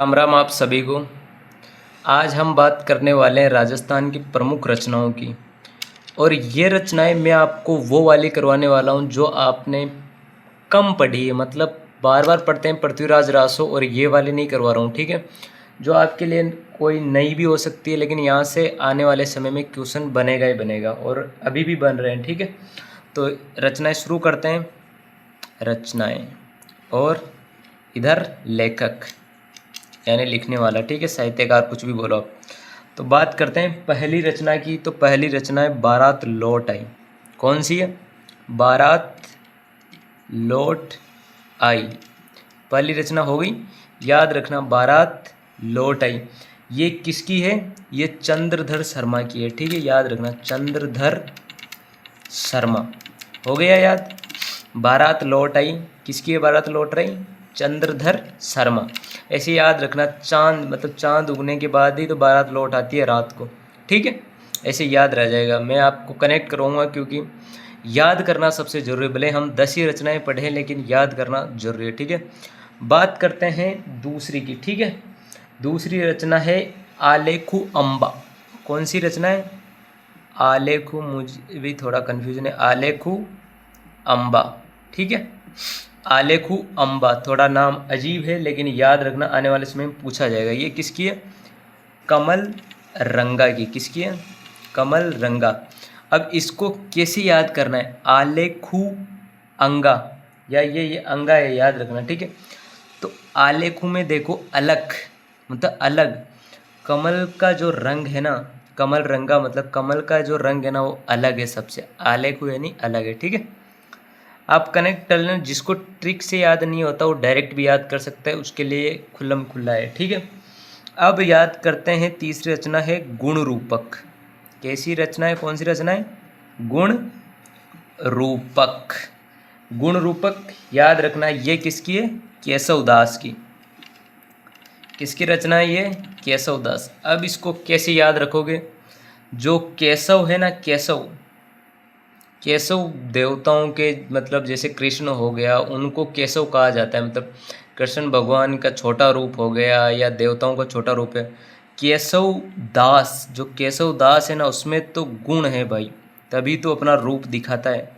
राम राम आप सभी को। आज हम बात करने वाले हैं राजस्थान की प्रमुख रचनाओं की। और ये रचनाएं मैं आपको वो वाली करवाने वाला हूँ जो आपने कम पढ़ी है, मतलब बार बार पढ़ते हैं पृथ्वीराज रासो, और ये वाली नहीं करवा रहा हूँ, ठीक है। जो आपके लिए कोई नई भी हो सकती है, लेकिन यहाँ से आने वाले समय में क्वेश्चन बनेगा ही बनेगा, और अभी भी बन रहे हैं, ठीक है। तो रचनाएं शुरू करते हैं। रचनाएं, और इधर लेखक यानी लिखने वाला, ठीक है, साहित्यकार, कुछ भी बोलो आप। तो बात करते हैं पहली रचना की। तो पहली रचना है बारात लौट आई। कौन सी है? बारात लौट आई। पहली रचना हो गई। याद रखना, बारात लौट आई ये किसकी है? ये चंद्रधर शर्मा की है, ठीक है, याद रखना, चंद्रधर शर्मा। हो गया याद? बारात लौट आई किसकी है? बारात लौट रही चंद्रधर शर्मा। ऐसे याद रखना, चांद मतलब चांद उगने के बाद ही तो बारात लौट आती है रात को, ठीक है। ऐसे याद रह जाएगा, मैं आपको कनेक्ट करूँगा, क्योंकि याद करना सबसे ज़रूरी। भले हम 10 ही रचनाएं पढ़ें, लेकिन याद करना जरूरी है, ठीक है। बात करते हैं दूसरी की, ठीक है। दूसरी रचना है आलेखु अम्बा। कौन सी रचना है? आलेखु, मुझे भी थोड़ा कन्फ्यूजन है, आलेखु अम्बा, ठीक है। आलेखु अम्बा थोड़ा नाम अजीब है, लेकिन याद रखना आने वाले समय में पूछा जाएगा। ये किसकी है? कमल रंगा की। किसकी है? कमल रंगा। अब इसको कैसे याद करना है? आलेखु अंगा, या ये अंगा है, याद रखना, ठीक है। तो आलेखु में देखो, अलग मतलब अलग। कमल का जो रंग है ना, कमल रंगा मतलब कमल का जो रंग है ना, वो अलग है सबसे। आलेखु यानी अलग है, ठीक है। आप कनेक्ट कर लेना। जिसको ट्रिक से याद नहीं होता वो डायरेक्ट भी याद कर सकता है, उसके लिए खुल्लम खुल्ला है, ठीक है। अब याद करते हैं तीसरी रचना है गुण रूपक। कैसी रचना है? कौन सी रचना है? गुण रूपक। गुण रूपक याद रखना, ये किसकी है? केशव दास की। किसकी रचना है ये? केशव दास। अब इसको कैसे याद रखोगे? जो केशव है ना, केशव, केशव देवताओं के, मतलब जैसे कृष्ण हो गया, उनको केशव कहा जाता है। मतलब कृष्ण भगवान का छोटा रूप हो गया, या देवताओं का छोटा रूप है। केशव दास, जो केशव दास है ना, उसमें तो गुण है भाई, तभी तो अपना रूप दिखाता है।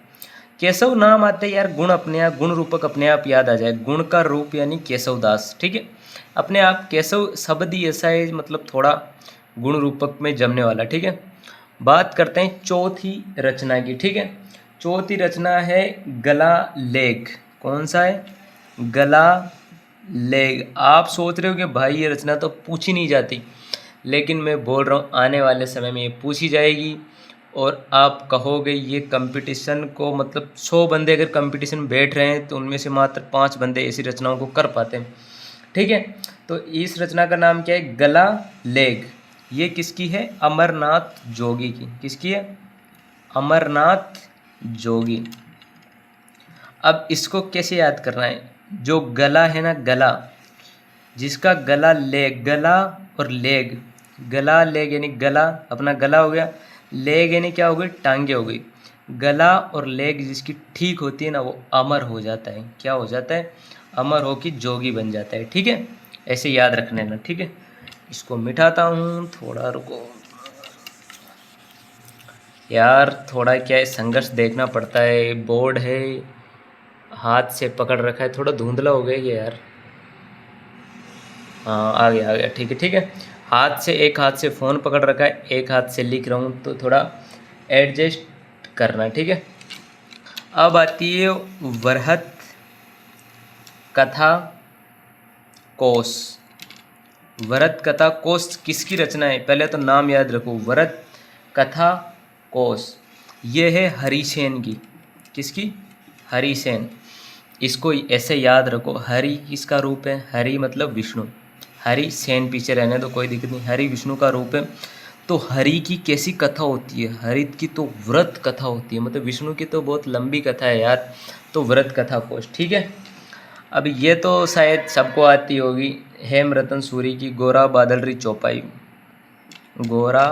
केशव नाम आते यार, गुण अपने आप, गुण रूपक अपने आप याद आ जाए। गुण का रूप यानी केशव दास, ठीक है। अपने आप केशव शब्द ही ऐसा है, मतलब थोड़ा गुण रूपक में जमने वाला, ठीक है। बात करते हैं चौथी रचना की, ठीक है। चौथी रचना है गला लेग। कौन सा है? गला लेग। आप सोच रहे हो कि भाई ये रचना तो पूछी नहीं जाती, लेकिन मैं बोल रहा हूँ आने वाले समय में ये पूछी जाएगी। और आप कहोगे ये कंपटीशन को, मतलब 100 बंदे अगर कंपटीशन बैठ रहे हैं, तो उनमें से मात्र 5 बंदे ऐसी रचनाओं को कर पाते हैं, ठीक है। तो इस रचना का नाम क्या है? गला लेग। ये किसकी है? अमरनाथ जोगी की। किसकी है? अमरनाथ जोगी। अब इसको कैसे याद करना है? जो गला है ना, गला, जिसका गला लेग, गला और लेग, गला लेग यानी गला अपना गला हो गया, लेग यानी क्या हो गई? टांगे हो गई। गला और लेग जिसकी ठीक होती है ना, वो अमर हो जाता है। क्या हो जाता है? अमर हो कि जोगी बन जाता है, ठीक है। ऐसे याद रखने ना, ठीक है। इसको मिटाता हूँ, थोड़ा रुको यार, थोड़ा क्या है, संघर्ष देखना पड़ता है। बोर्ड है, हाथ से पकड़ रखा है, थोड़ा धुंधला हो गया ये यार। हाँ, आ गया आ गया, ठीक है ठीक है। हाथ से, एक हाथ से फ़ोन पकड़ रखा है, एक हाथ से लिख रहा हूँ, तो थोड़ा एडजस्ट करना, ठीक है। अब आती है वरहत कथा कोश। वरहत कथा कोश किसकी रचना है? पहले तो नाम याद रखो, वरहत कथा कोश। ये है हरिसेन की। किसकी? हरिसेन। इसको ऐसे याद रखो, हरि किसका रूप है? हरि मतलब विष्णु। हरि सेन पीछे रहने दो, कोई दिक्कत नहीं, हरि विष्णु का रूप है। तो हरि की कैसी कथा होती है? हरि की तो व्रत कथा होती है, मतलब विष्णु की तो बहुत लंबी कथा है यार। तो व्रत कथा कोश, ठीक है। अब ये तो शायद सबको आती होगी, हेमरतन सूरी की गोरा बादल री चौपाई। गोरा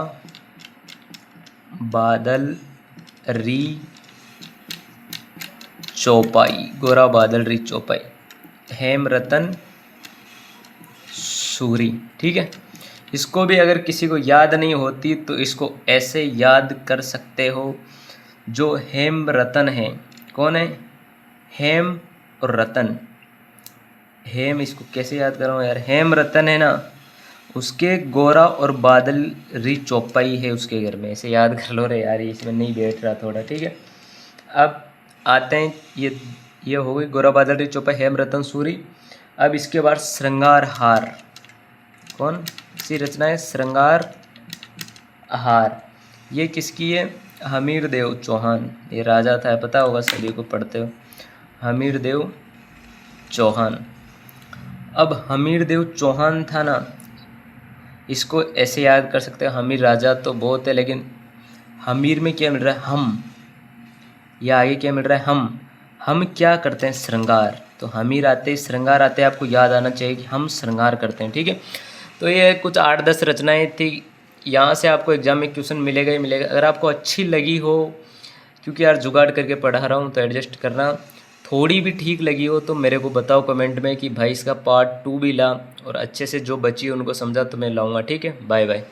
बादल री चौपाई, गोरा बादल री चौपाई, हेमरतन सूरी। ठीक है, इसको भी अगर किसी को याद नहीं होती तो इसको ऐसे याद कर सकते हो, जो हेमरतन है, कौन है, हेम और रतन, हेम, इसको कैसे याद करूँ यार, हेमरतन है ना, उसके गोरा और बादल री चौपाई है उसके घर में, ऐसे याद कर लो रे यार, इसमें नहीं बैठ रहा थोड़ा। ठीक है, अब आते हैं, ये हो गई गोरा बादल री चौपाई, हेमरतन सूरी। अब इसके बाद श्रृंगार हार, कौन सी रचना है, श्रृंगार हार, ये किसकी है, हमीर देव चौहान, ये राजा था, पता होगा सभी को, पढ़ते हो, हमीर देव चौहान। अब हमीर देव चौहान था ना, इसको ऐसे याद कर सकते हैं, हमीर राजा तो बहुत है, लेकिन हमीर में क्या मिल रहा है, हम, या आगे क्या मिल रहा है, हम क्या करते हैं, श्रृंगार, तो हमीर आते श्रृंगार आते, आपको याद आना चाहिए कि हम श्रृंगार करते हैं। ठीक है, तो ये कुछ 8-10 रचनाएं थी, यहाँ से आपको एग्जाम में क्वेश्चन मिलेगा ही मिलेगा। अगर आपको अच्छी लगी हो, क्योंकि यार जुगाड़ करके पढ़ा रहा हूँ तो एडजस्ट करना, थोड़ी भी ठीक लगी हो तो मेरे को बताओ कमेंट में कि भाई इसका पार्ट 2 भी ला, और अच्छे से जो बची है उनको समझा तो मैं लाऊंगा। ठीक है, बाय बाय।